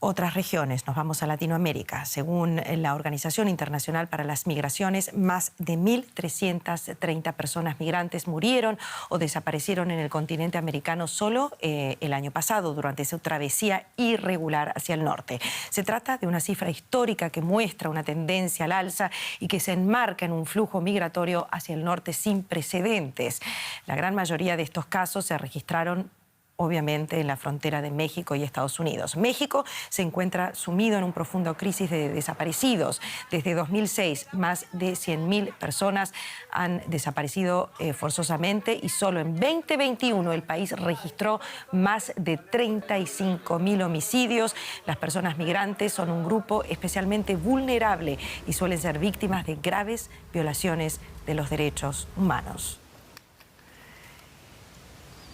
Otras regiones, nos vamos a Latinoamérica. Según la Organización Internacional para las Migraciones, más de 1.330 personas migrantes murieron o desaparecieron en el continente americano solo el año pasado durante su travesía irregular hacia el norte. Se trata de una cifra histórica que muestra una tendencia al alza y que se enmarca en un flujo migratorio hacia el norte sin precedentes. La gran mayoría de estos casos se registraron obviamente en la frontera de México y Estados Unidos. México se encuentra sumido en una profunda crisis de desaparecidos. Desde 2006, más de 100.000 personas han desaparecido forzosamente y solo en 2021 el país registró más de 35.000 homicidios. Las personas migrantes son un grupo especialmente vulnerable y suelen ser víctimas de graves violaciones de los derechos humanos.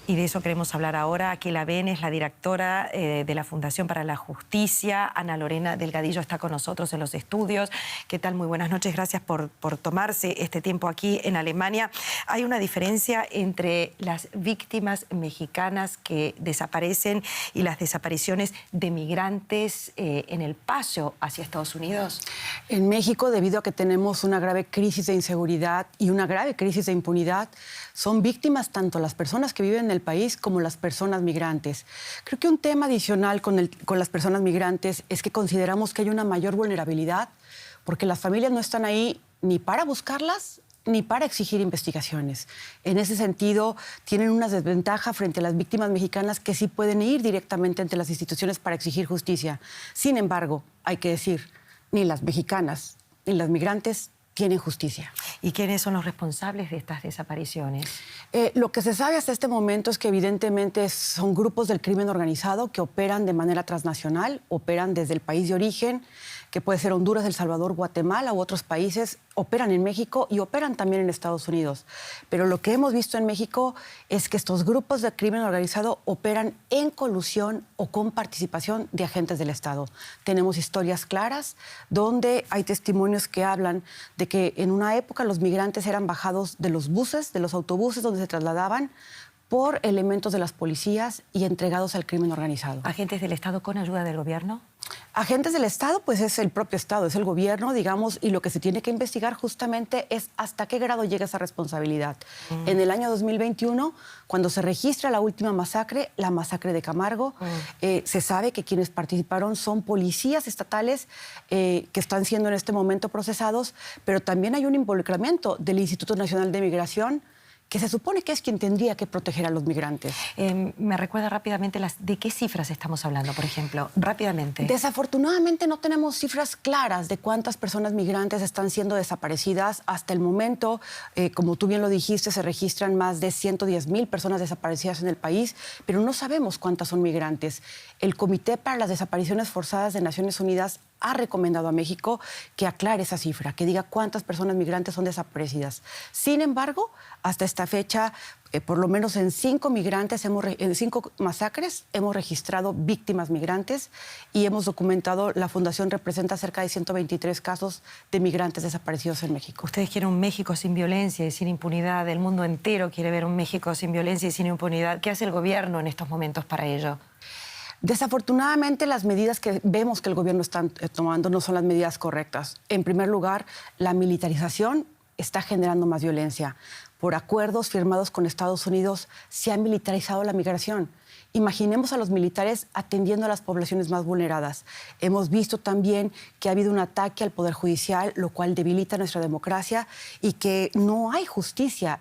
Y de eso queremos hablar ahora. Aquila Ben es la directora de la Fundación para la Justicia. Ana Lorena Delgadillo está con nosotros en los estudios. ¿Qué tal? Muy buenas noches. Gracias por tomarse este tiempo aquí en Alemania. Hay una diferencia entre las víctimas mexicanas que desaparecen y las desapariciones de migrantes en el paso hacia Estados Unidos. En México, debido a que tenemos una grave crisis de inseguridad y una grave crisis de impunidad, son víctimas tanto las personas que viven en el país como las personas migrantes. Creo que un tema adicional con las personas migrantes es que consideramos que hay una mayor vulnerabilidad porque las familias no están ahí ni para buscarlas ni para exigir investigaciones. En ese sentido, tienen una desventaja frente a las víctimas mexicanas que sí pueden ir directamente ante las instituciones para exigir justicia. Sin embargo, hay que decir, ni las mexicanas ni las migrantes tienen justicia. ¿Y quiénes son los responsables de estas desapariciones? Lo que se sabe hasta este momento es que evidentemente son grupos del crimen organizado que operan de manera transnacional, operan desde el país de origen, que puede ser Honduras, El Salvador, Guatemala u otros países, operan en México y operan también en Estados Unidos. Pero lo que hemos visto en México es que estos grupos de crimen organizado operan en colusión o con participación de agentes del Estado. Tenemos historias claras donde hay testimonios que hablan de que en una época los migrantes eran bajados de los buses, de los autobuses donde se trasladaban, por elementos de las policías y entregados al crimen organizado. ¿Agentes del Estado con ayuda del gobierno? Agentes del Estado, pues es el propio Estado, es el gobierno, digamos, y lo que se tiene que investigar justamente es hasta qué grado llega esa responsabilidad. En el año 2021, cuando se registra la última masacre, la masacre de Camargo, se sabe que quienes participaron son policías estatales que están siendo en este momento procesados, pero también hay un involucramiento del Instituto Nacional de Migración, que se supone que es quien tendría que proteger a los migrantes. ¿Me recuerda rápidamente de qué cifras estamos hablando, por ejemplo? Rápidamente. Desafortunadamente no tenemos cifras claras de cuántas personas migrantes están siendo desaparecidas. Hasta el momento, como tú bien lo dijiste, se registran más de 110.000 personas desaparecidas en el país, pero no sabemos cuántas son migrantes. El Comité para las Desapariciones Forzadas de Naciones Unidas ha recomendado a México que aclare esa cifra, que diga cuántas personas migrantes son desaparecidas. Sin embargo, hasta esta fecha, por lo menos en 5 masacres hemos registrado víctimas migrantes y hemos documentado, la Fundación representa cerca de 123 casos de migrantes desaparecidos en México. Ustedes quieren un México sin violencia y sin impunidad. El mundo entero quiere ver un México sin violencia y sin impunidad. ¿Qué hace el gobierno en estos momentos para ello? Desafortunadamente, las medidas que vemos que el gobierno está tomando no son las medidas correctas. En primer lugar, la militarización está generando más violencia. Por acuerdos firmados con Estados Unidos se ha militarizado la migración. Imaginemos a los militares atendiendo a las poblaciones más vulneradas. Hemos visto también que ha habido un ataque al Poder Judicial, lo cual debilita nuestra democracia y que no hay justicia.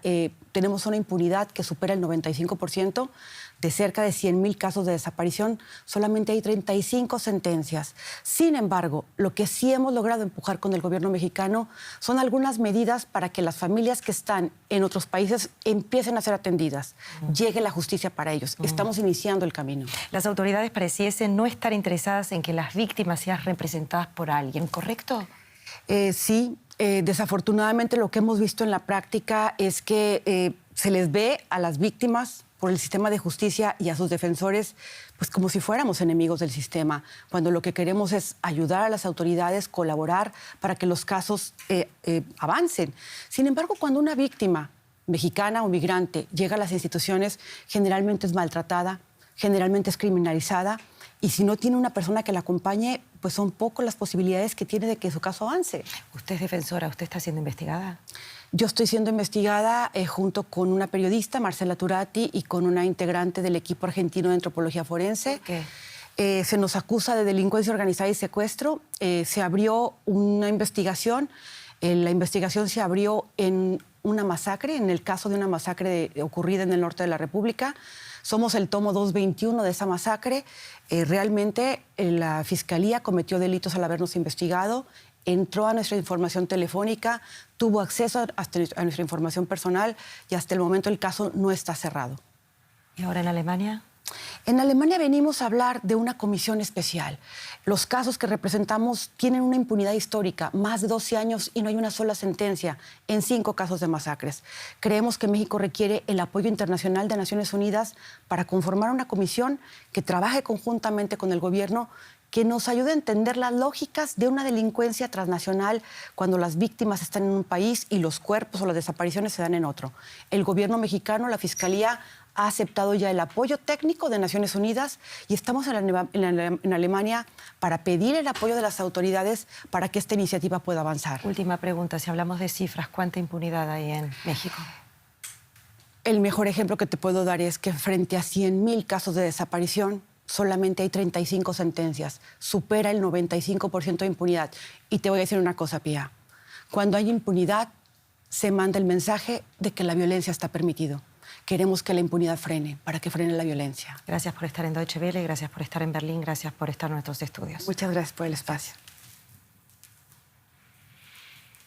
Tenemos una impunidad que supera el 95%. De cerca de 100.000 casos de desaparición, solamente hay 35 sentencias. Sin embargo, lo que sí hemos logrado empujar con el gobierno mexicano son algunas medidas para que las familias que están en otros países empiecen a ser atendidas, llegue la justicia para ellos. Estamos iniciando el camino. Las autoridades pareciesen no estar interesadas en que las víctimas sean representadas por alguien, ¿correcto? Sí, desafortunadamente lo que hemos visto en la práctica es que se les ve a las víctimas por el sistema de justicia y a sus defensores, pues como si fuéramos enemigos del sistema, cuando lo que queremos es ayudar a las autoridades, colaborar para que los casos avancen. Sin embargo, cuando una víctima mexicana o migrante llega a las instituciones, generalmente es maltratada, generalmente es criminalizada Y si no tiene una persona que la acompañe, pues son pocas las posibilidades que tiene de que su caso avance. Usted es defensora, ¿usted está siendo investigada? Yo estoy siendo investigada junto con una periodista, Marcela Turati, y con una integrante del equipo argentino de antropología forense. ¿Por qué? Se nos acusa de delincuencia organizada y secuestro. Se abrió una investigación. La investigación se abrió en una masacre, en el caso de una masacre ocurrida en el norte de la República. Somos el tomo 221 de esa masacre. Realmente la Fiscalía cometió delitos al habernos investigado, entró a nuestra información telefónica, tuvo acceso a nuestra información personal y hasta el momento el caso no está cerrado. ¿Y ahora en Alemania? En Alemania venimos a hablar de una comisión especial. Los casos que representamos tienen una impunidad histórica, más de 12 años y no hay una sola sentencia en 5 casos de masacres. Creemos que México requiere el apoyo internacional de Naciones Unidas para conformar una comisión que trabaje conjuntamente con el gobierno, que nos ayude a entender las lógicas de una delincuencia transnacional cuando las víctimas están en un país y los cuerpos o las desapariciones se dan en otro. El gobierno mexicano, la Fiscalía, ha aceptado ya el apoyo técnico de Naciones Unidas y estamos en Alemania para pedir el apoyo de las autoridades para que esta iniciativa pueda avanzar. Última pregunta, si hablamos de cifras, ¿cuánta impunidad hay en México? El mejor ejemplo que te puedo dar es que frente a 100,000 casos de desaparición, solamente hay 35 sentencias. Supera el 95% de impunidad. Y te voy a decir una cosa, Pía. Cuando hay impunidad, se manda el mensaje de que la violencia está permitido. Queremos que la impunidad frene, para que frene la violencia. Gracias por estar en Deutsche Welle, gracias por estar en Berlín, gracias por estar en nuestros estudios. Muchas gracias por el espacio.